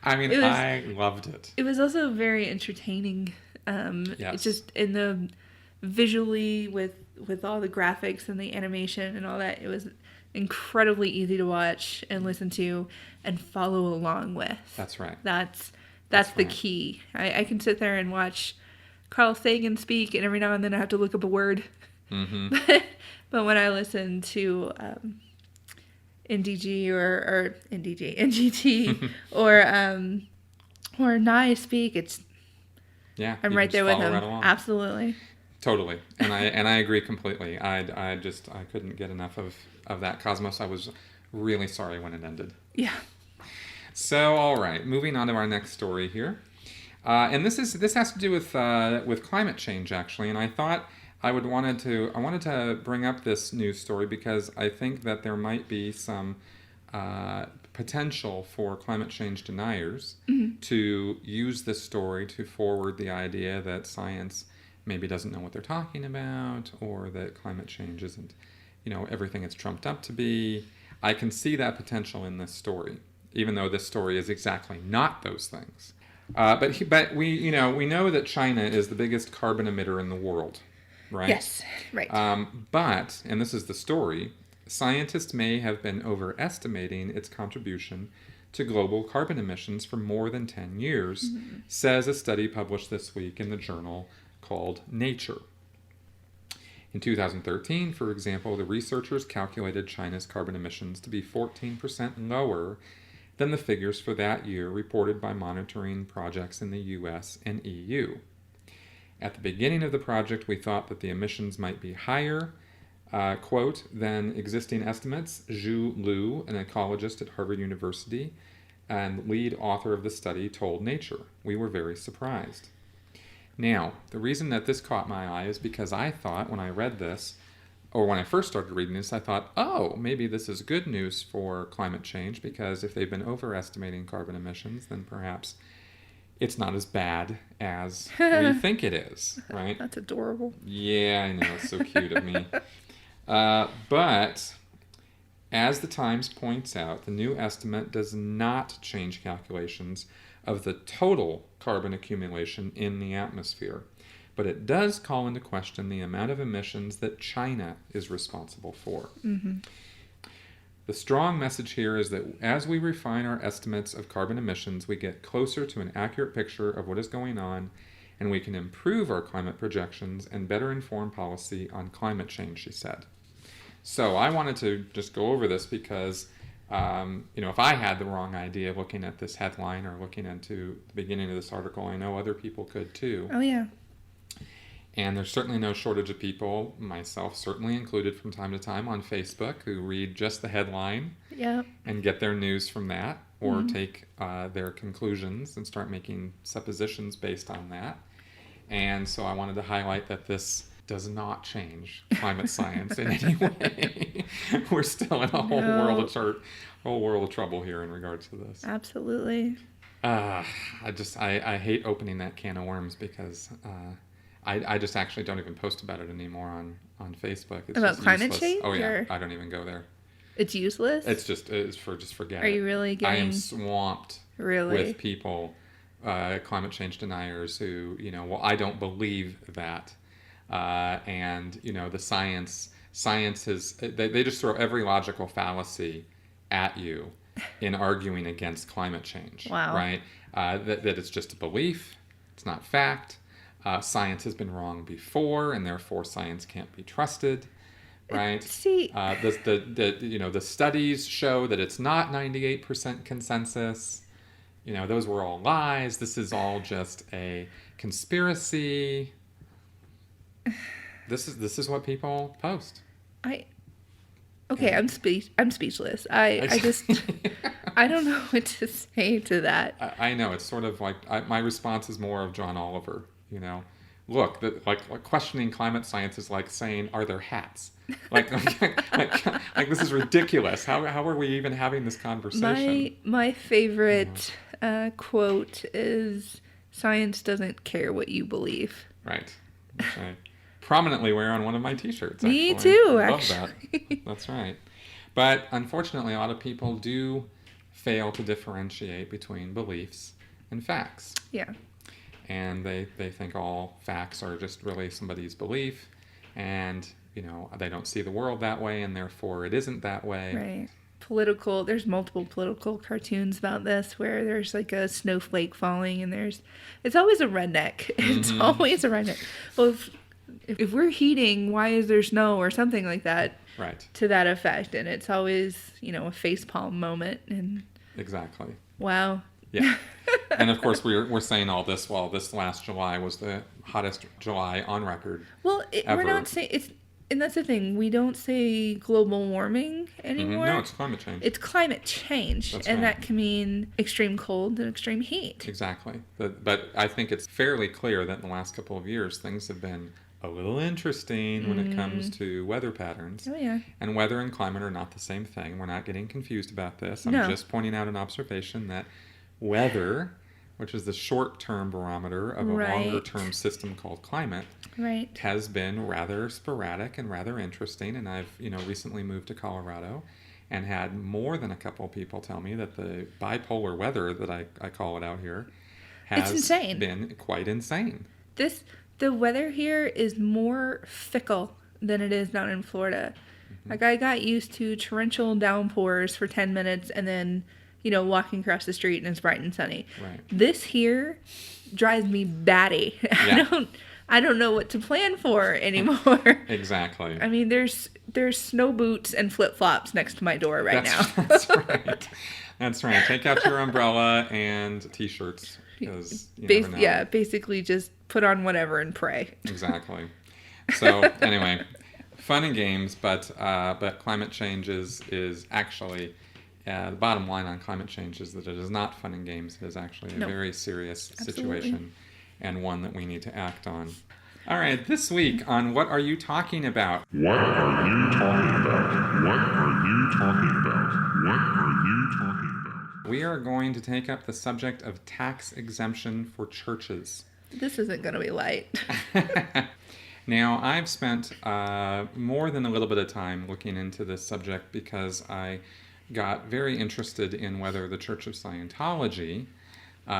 I mean, I loved it. It was also very entertaining. Yes. Just in the visually with all the graphics and the animation and all that, it was incredibly easy to watch and listen to and follow along with. That's right. That's the right. key. I can sit there and watch Carl Sagan speak, and every now and then I have to look up a word. Mm-hmm. But when I listen to NDG or NGT or Nye speak, it's I'm right there with him. Right along. Absolutely. Totally, and I agree completely. I couldn't get enough of that cosmos. I was really sorry when it ended. Yeah. So all right, moving on to our next story here, and this has to do with climate change actually, and I thought I wanted to bring up this news story because I think that there might be some potential for climate change deniers to use this story to forward the idea that science maybe doesn't know what they're talking about, or that climate change isn't, everything it's trumped up to be. I can see that potential in this story, even though this story is exactly not those things. But we know that China is the biggest carbon emitter in the world, right? Yes, right. But, and this is the story, scientists may have been overestimating its contribution to global carbon emissions for more than 10 years, says a study published this week in the journal called Nature. In 2013, for example, the researchers calculated China's carbon emissions to be 14% lower than the figures for that year reported by monitoring projects in the US and EU. At the beginning of the project, we thought that the emissions might be higher, quote, than existing estimates. Zhu Liu, an ecologist at Harvard University and lead author of the study, told Nature. We were very surprised. Now, the reason that this caught my eye is because I thought when I read this, or when I first started reading this, I thought, oh, maybe this is good news for climate change, because if they've been overestimating carbon emissions, then perhaps it's not as bad as we think it is, right? That's adorable. Yeah, I know. It's so cute of me. But as the Times points out, the new estimate does not change calculations of the total carbon accumulation in the atmosphere, but it does call into question the amount of emissions that China is responsible for. Mm-hmm. The strong message here is that as we refine our estimates of carbon emissions, we get closer to an accurate picture of what is going on, and we can improve our climate projections and better inform policy on climate change, she said. So I wanted to just go over this because, if I had the wrong idea looking at this headline or looking into the beginning of this article, I know other people could too. Oh, yeah. And there's certainly no shortage of people, myself certainly included from time to time, on Facebook who read just the headline and get their news from that, or take their conclusions and start making suppositions based on that. And so I wanted to highlight that this does not change climate science in any way. We're still in a whole world of trouble here in regards to this. Absolutely. I hate opening that can of worms because I just actually don't even post about it anymore on Facebook. It's about just climate useless. change? Oh yeah, or... I don't even go there. It's useless? It's forget it. Are you really getting... I am swamped with people, climate change deniers who, I don't believe that. And the science is, they just throw every logical fallacy at you in arguing against climate change. Wow. Right? That it's just a belief. It's not fact. Science has been wrong before, and therefore science can't be trusted. Right? See, the studies show that it's not 98% consensus. Those were all lies. This is all just a conspiracy. This is what people post. I'm speechless. I just I don't know what to say to that. I know, it's sort of like my response is more of John Oliver. Look, like questioning climate science is like saying, "Are there hats?" Like this is ridiculous. How are we even having this conversation? My favorite quote is, "Science doesn't care what you believe." Right. I prominently wear on one of my T-shirts. Me actually. too. I love actually. that. That's right. But unfortunately, a lot of people do fail to differentiate between beliefs and facts. Yeah. And they think all facts are just really somebody's belief, and they don't see the world that way, and therefore it isn't that way. Right. There's multiple political cartoons about this where there's like a snowflake falling, and it's always a redneck. It's always a redneck. Well, if we're heating, why is there snow or something like that? Right. To that effect. And it's always, a facepalm moment. And exactly. Wow. Yeah. And of course, we're saying all this while this last July was the hottest July on record. Well, we're not saying it's, and that's the thing. We don't say global warming anymore. No, it's climate change. It's climate change, That's and right. That can mean extreme cold and extreme heat. Exactly. But I think it's fairly clear that in the last couple of years, things have been a little interesting when it comes to weather patterns. Oh, yeah. And weather and climate are not the same thing. We're not getting confused about this. I'm No. just pointing out an observation that weather, which is the short-term barometer of a Right. longer-term system called climate, Right. has been rather sporadic and rather interesting. And I've, recently moved to Colorado and had more than a couple of people tell me that the bipolar weather that I call it out here has insane. been quite insane. The weather here is more fickle than it is down in Florida. Like, I got used to torrential downpours for 10 minutes and then, walking across the street and it's bright and sunny. Right. This here drives me batty. Yeah. I don't know what to plan for anymore. Exactly. I mean, there's snow boots and flip-flops next to my door now. That's right. That's right. Take out your umbrella and T-shirts because you never know. Yeah, basically just put on whatever and pray. Exactly. So anyway, fun and games, but climate change is actually the bottom line on climate change is that it is not fun and games. It is actually a very serious situation and one that we need to act on. All right, this week on What Are You Talking About? What are you talking about? What are you talking about? What are you talking about? We are going to take up the subject of tax exemption for churches. This isn't going to be light. Now, I've spent more than a little bit of time looking into this subject because I got very interested in whether the Church of Scientology,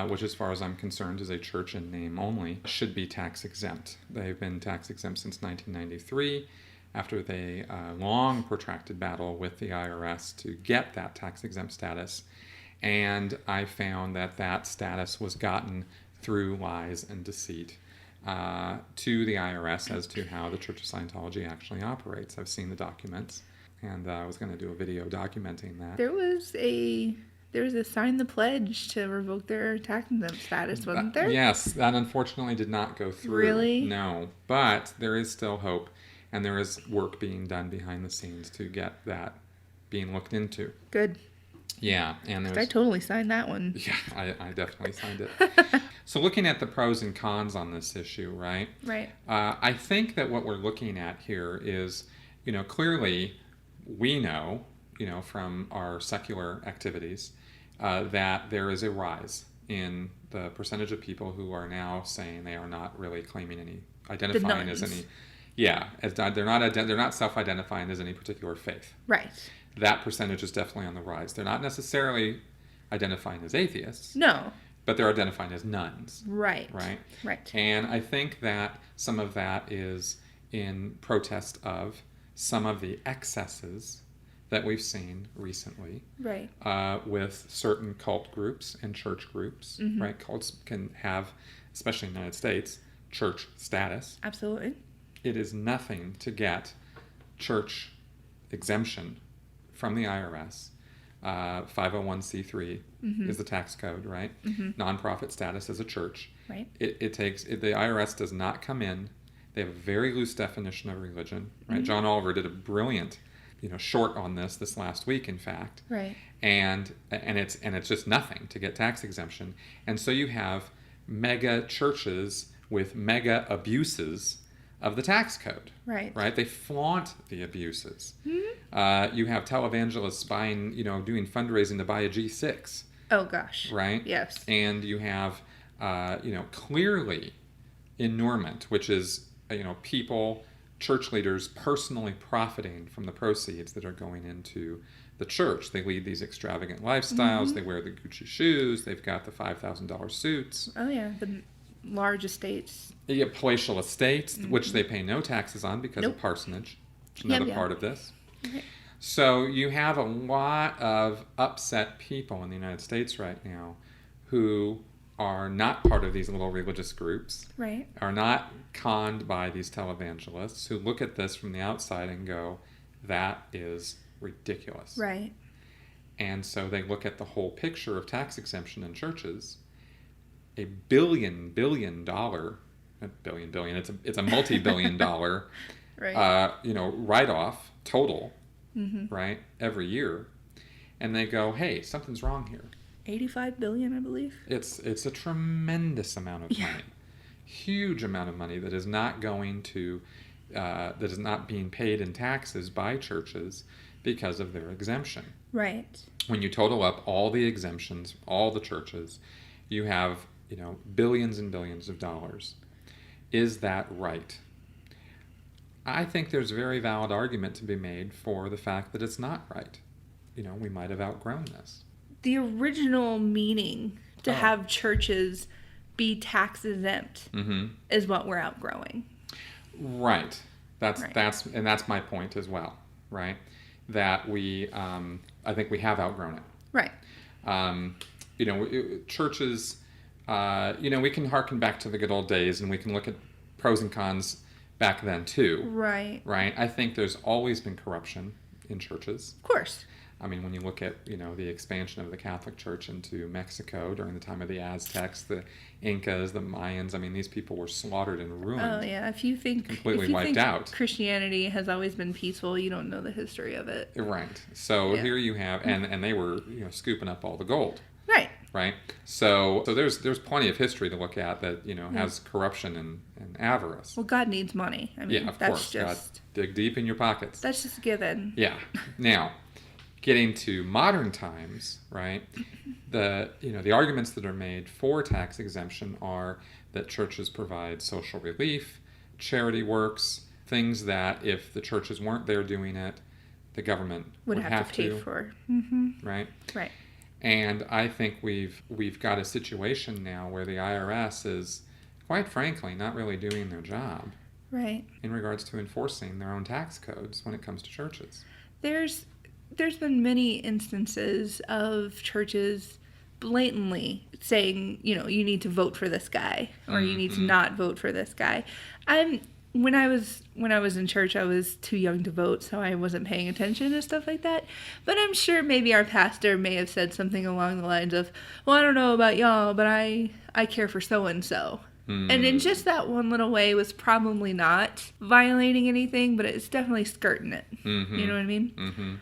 which as far as I'm concerned is a church in name only, should be tax exempt. They've been tax exempt since 1993 after the long protracted battle with the IRS to get that tax exempt status. And I found that status was gotten through lies and deceit to the IRS as to how the Church of Scientology actually operates. I've seen the documents, and I was going to do a video documenting that. There was a sign the pledge to revoke their tax exempt status, wasn't there? Yes, that unfortunately did not go through. Really? No, but there is still hope, and there is work being done behind the scenes to get that being looked into. Good. Yeah, and I totally signed that one. Yeah, I definitely signed it. So looking at the pros and cons on this issue, right? Right. I think that what we're looking at here is, clearly we know, from our secular activities, that there is a rise in the percentage of people who are now saying they are not really claiming identifying as any. Yeah, they're not self-identifying as any particular faith. Right. That percentage is definitely on the rise. They're not necessarily identifying as atheists. No. But they're identifying as nuns. Right. Right? Right. And I think that some of that is in protest of some of the excesses that we've seen recently. Right. With certain cult groups and church groups. Mm-hmm. Right? Cults can have, especially in the United States, church status. Absolutely. It is nothing to get church exemption from the IRS. 501c3 is the tax code, right? Mm-hmm. Nonprofit status as a church. Right. The IRS does not come in. They have a very loose definition of religion, right? Mm-hmm. John Oliver did a brilliant, short on this last week, in fact. Right. And it's just nothing to get tax exemption. And so you have mega churches with mega abuses of the tax code. Right. Right? They flaunt the abuses. Mm-hmm. You have televangelists buying, doing fundraising to buy a G6. Oh, gosh. Right? Yes. And you have, clearly enormement, which is, people church leaders personally profiting from the proceeds that are going into the church. They lead these extravagant lifestyles. They wear the Gucci shoes. They've got the $5,000 suits. Oh, yeah. The large estates. They get palatial estates, which they pay no taxes on because of parsonage. It's another part of this. Okay. So you have a lot of upset people in the United States right now who are not part of these little religious groups, Right. are not conned by these televangelists, who look at this from the outside and go, that is ridiculous. Right. And so they look at the whole picture of tax exemption in churches. A billion dollar, not billion, it's a multi-billion dollar, Right. write-off total, right, every year. And they go, hey, something's wrong here. 85 billion, I believe. It's a tremendous amount of money, huge amount of money that is not going to, that is not being paid in taxes by churches because of their exemption. Right. When you total up all the exemptions, all the churches, you have, billions and billions of dollars. Is that right? I think there's a very valid argument to be made for the fact that it's not right. We might have outgrown this. The original meaning to have churches be tax exempt is what we're outgrowing. Right. That's my point as well. Right. That I think we have outgrown it. Right. Churches, we can harken back to the good old days and we can look at pros and cons back then too. Right. Right. I think there's always been corruption in churches. Of course. I mean, when you look at, the expansion of the Catholic Church into Mexico during the time of the Aztecs, the Incas, the Mayans, I mean, these people were slaughtered and ruined. Oh, yeah. If you think completely wiped out. Christianity has always been peaceful, you don't know the history of it. Right. So here you have, and they were, scooping up all the gold. Right. Right. So there's plenty of history to look at that, has corruption and avarice. Well, God needs money. I mean, yeah, of that's course. just... God, dig deep in your pockets. That's just a given. Yeah. Now... Getting to modern times, right? The arguments that are made for tax exemption are that churches provide social relief, charity works, things that if the churches weren't there doing it, the government would have to pay for. Mm-hmm. Right? Right. And I think we've got a situation now where the IRS is, quite frankly, not really doing their job. Right. In regards to enforcing their own tax codes when it comes to churches. There's been many instances of churches blatantly saying, you need to vote for this guy or you need to not vote for this guy. When I was in church, I was too young to vote, so I wasn't paying attention to stuff like that. But I'm sure maybe our pastor may have said something along the lines of, well, I don't know about y'all, but I care for so-and-so. And in just that one little way was probably not violating anything, but it's definitely skirting it. Mm-hmm. You know what I mean? Mm-hmm.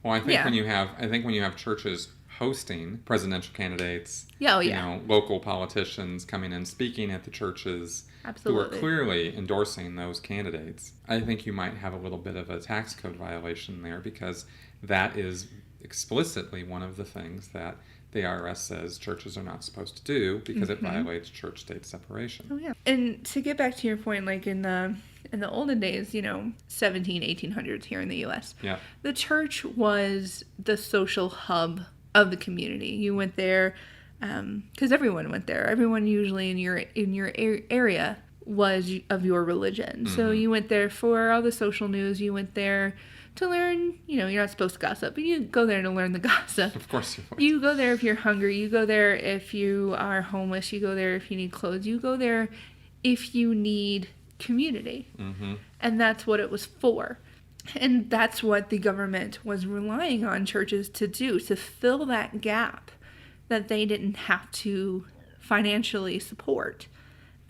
Well, I think when you have churches hosting presidential candidates, local politicians coming in speaking at the churches, Absolutely. who are clearly endorsing those candidates, I think you might have a little bit of a tax code violation there because that is explicitly one of the things that the IRS says churches are not supposed to do because it violates church-state separation. Oh, yeah. And to get back to your point, like in the olden days, 1800s here in the U.S., the church was the social hub of the community. You went there because everyone went there. Everyone usually in your area was of your religion. Mm-hmm. So you went there for all the social news. You went there to learn, you're not supposed to gossip, but you go there to learn the gossip. Of course you are. You go there if you're hungry. You go there if you are homeless. You go there if you need clothes. You go there if you need community. Mm-hmm. And that's what it was for. And that's what the government was relying on churches to do, to fill that gap that they didn't have to financially support.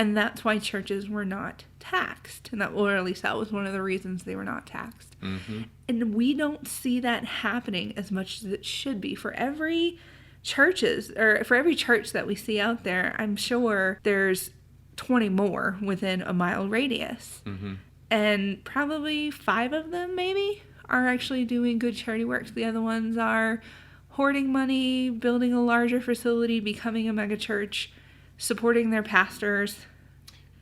And that's why churches were not taxed. Or at least that was one of the reasons they were not taxed. Mm-hmm. And we don't see that happening as much as it should be. For every church that we see out there, I'm sure there's 20 more within a mile radius. Mm-hmm. And probably 5 of them, maybe, are actually doing good charity works. The other ones are hoarding money, building a larger facility, becoming a megachurch, supporting their pastors.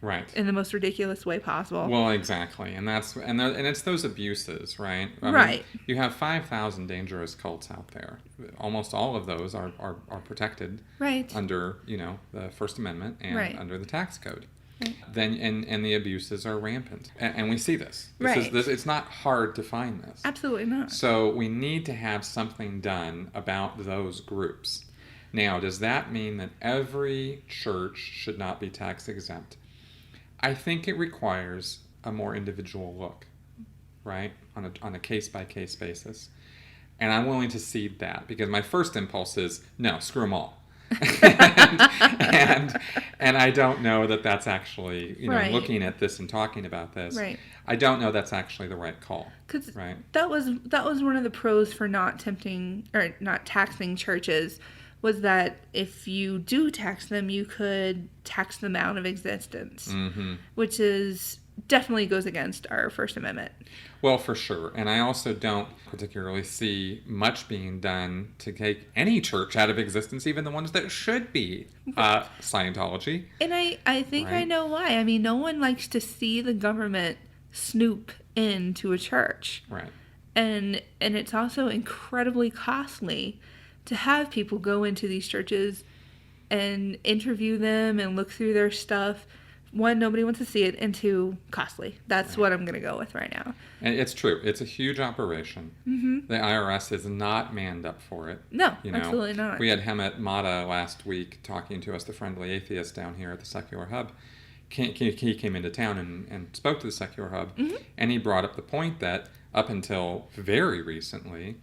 Right. in the most ridiculous way possible. Well, exactly, and it's those abuses, right? I mean, Right. you have 5,000 dangerous cults out there. Almost all of those are protected, Right. under the First Amendment and Right. under the tax code. Right. Then and the abuses are rampant, and we see this. Right. It's not hard to find this. Absolutely not. So we need to have something done about those groups. Now, does that mean that every church should not be tax exempt? I think it requires a more individual look, right, on a case-by-case basis. And I'm willing to cede that, because my first impulse is, no, screw them all. and I don't know that that's actually, Right. looking at this and talking about this, Right. I don't know that's actually the right call. Because right. that was one of the pros for not taxing churches, was that if you do tax them, you could tax them out of existence, which is definitely goes against our First Amendment. Well, for sure. And I also don't particularly see much being done to take any church out of existence, even the ones that should be Scientology. And I think I Right. know why. I mean, no one likes to see the government snoop into a church. Right. And it's also incredibly costly to have people go into these churches and interview them and look through their stuff. One, nobody wants to see it, and two, costly. That's what I'm going to go with right now. And it's true. It's a huge operation. Mm-hmm. The IRS is not manned up for it. No, absolutely not. We had Hemet Mata last week talking to us, the friendly atheist down here at the Secular Hub. He came into town and spoke to the Secular Hub, and he brought up the point that up until very recently,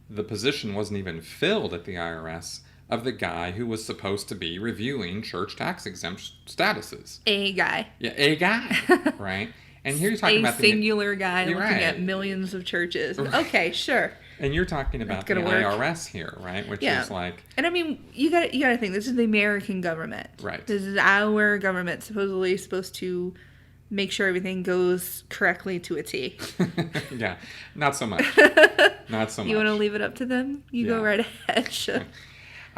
the position wasn't even filled at the IRS of the guy who was supposed to be reviewing church tax exempt statuses. A guy. Yeah, a guy, right? And here you're talking about singular guy You're looking right. at millions of churches. Okay, sure. And you're talking about the gonna work. IRS here, right? Which is like, And I mean, you got to think, this is the American government. Right. This is our government, supposedly supposed to make sure everything goes correctly to a T. yeah, not so much. Not so much. You want to leave it up to them? You go Yeah. right ahead. Sure.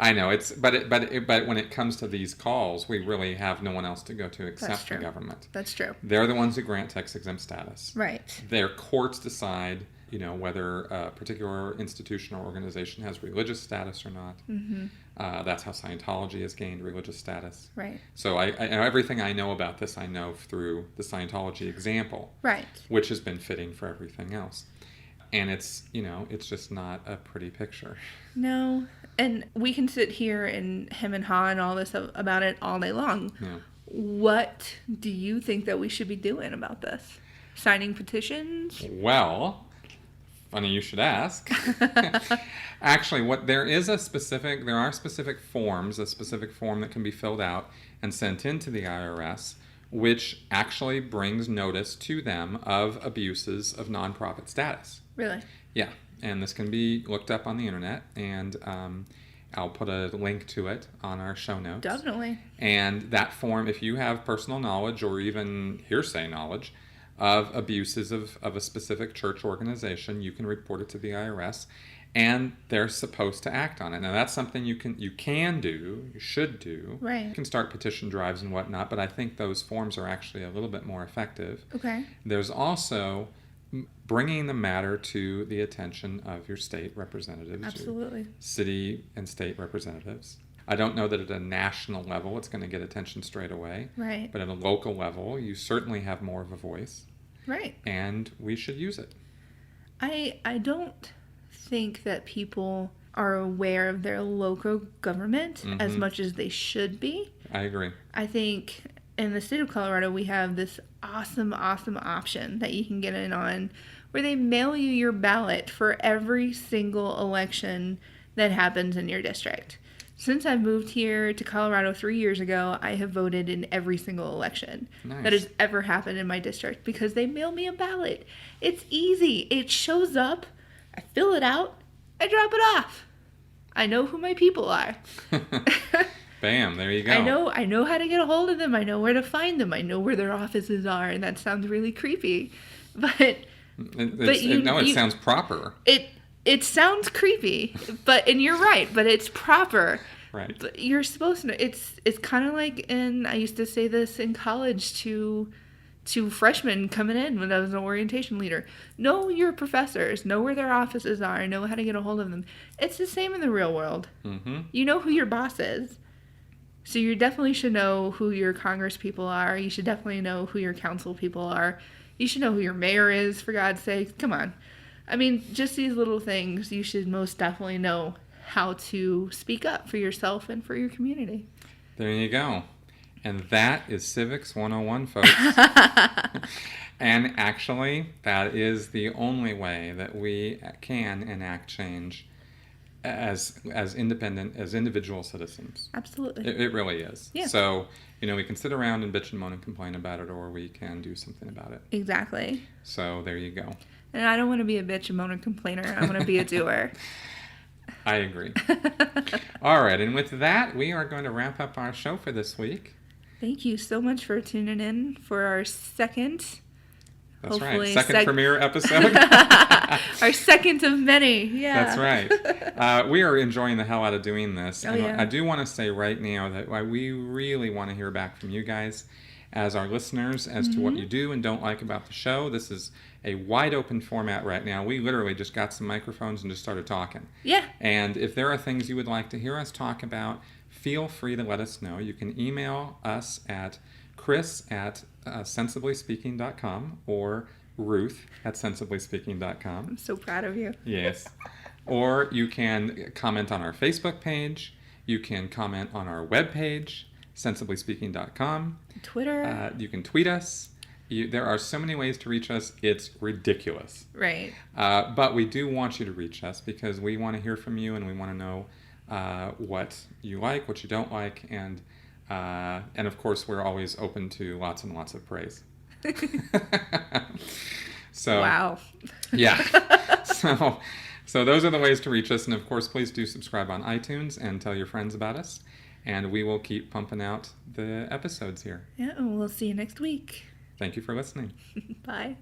I know but when it comes to these calls, we really have no one else to go to except the true. government. That's true. They're the ones who grant tax exempt status. Right. Their courts decide, whether a particular institution or organization has religious status or not. Mm-hmm. That's how Scientology has gained religious status. Right. So I everything I know about this, I know through the Scientology example. Right. Which has been fitting for everything else. And it's just not a pretty picture. No. And we can sit here and hem and haw and all this about it all day long. Yeah. What do you think that we should be doing about this? Signing petitions? Well, funny you should ask. Actually, there are specific forms, a specific form that can be filled out and sent into the IRS, which actually brings notice to them of abuses of nonprofit status. Really? Yeah, and this can be looked up on the internet, and I'll put a link to it on our show notes. Definitely. And that form, if you have personal knowledge or even hearsay knowledge of abuses of a specific church organization, you can report it to the IRS, and they're supposed to act on it. Now, that's something you should do. Right. You can start petition drives and whatnot, but I think those forms are actually a little bit more effective. Okay. There's also bringing the matter to the attention of your state representatives. Absolutely. Your city and state representatives. I don't know that at a national level it's going to get attention straight away. Right. But at a local level, you certainly have more of a voice. Right. And we should use it. I don't think that people are aware of their local government as much as they should be. I agree. I think in the state of Colorado, we have this awesome option that you can get in on where they mail you your ballot for every single election that happens in your district. Since I moved here to Colorado 3 years ago, I have voted in every single election that has ever happened in my district because they mail me a ballot. It's easy. It shows up. I fill it out. I drop it off. I know who my people are. Bam, there you go. I know how to get a hold of them. I know where to find them. I know where their offices are, and that sounds really creepy. But it sounds proper. It sounds creepy, and you're right, but it's proper Right. But you're supposed to know. It's kind of like I used to say this in college to freshmen coming in when I was an orientation leader. Know your professors. Know where their offices are. Know how to get a hold of them. It's the same in the real world. Mm-hmm. You know who your boss is. So you definitely should know who your Congress people are. You should definitely know who your council people are. You should know who your mayor is, for God's sake. Come on. I mean, just these little things, you should most definitely know how to speak up for yourself and for your community. There you go. And that is Civics 101, folks. And actually, that is the only way that we can enact change as individual citizens. Absolutely. It really is. Yeah. So, we can sit around and bitch and moan and complain about it, or we can do something about it. Exactly. So there you go. And I don't want to be a bitch, a moaner, complainer. I want to be a doer. I agree. All right, and with that, we are going to wrap up our show for this week. Thank you so much for tuning in for our second. That's right. Second premiere episode. Our second of many. Yeah. That's right. We are enjoying the hell out of doing this. Oh, and yeah. I do want to say right now that we really want to hear back from you guys as our listeners as to what you do and don't like about the show. This is a wide open format right now. We literally just got some microphones and just started talking. Yeah. And if there are things you would like to hear us talk about, feel free to let us know. You can email us at chris@sensiblyspeaking.com or ruth@sensiblyspeaking.com. I'm so proud of you. Yes. Or you can comment on our Facebook page. You can comment on our webpage, sensiblyspeaking.com. Twitter. You can tweet us. There are so many ways to reach us. It's ridiculous. Right. But we do want you to reach us because we want to hear from you and we want to know what you like, what you don't like, and of course we're always open to lots and lots of praise. So wow. Yeah. So those are the ways to reach us, and of course please do subscribe on iTunes and tell your friends about us, and we will keep pumping out the episodes here. Yeah, and we'll see you next week. Thank you for listening. Bye.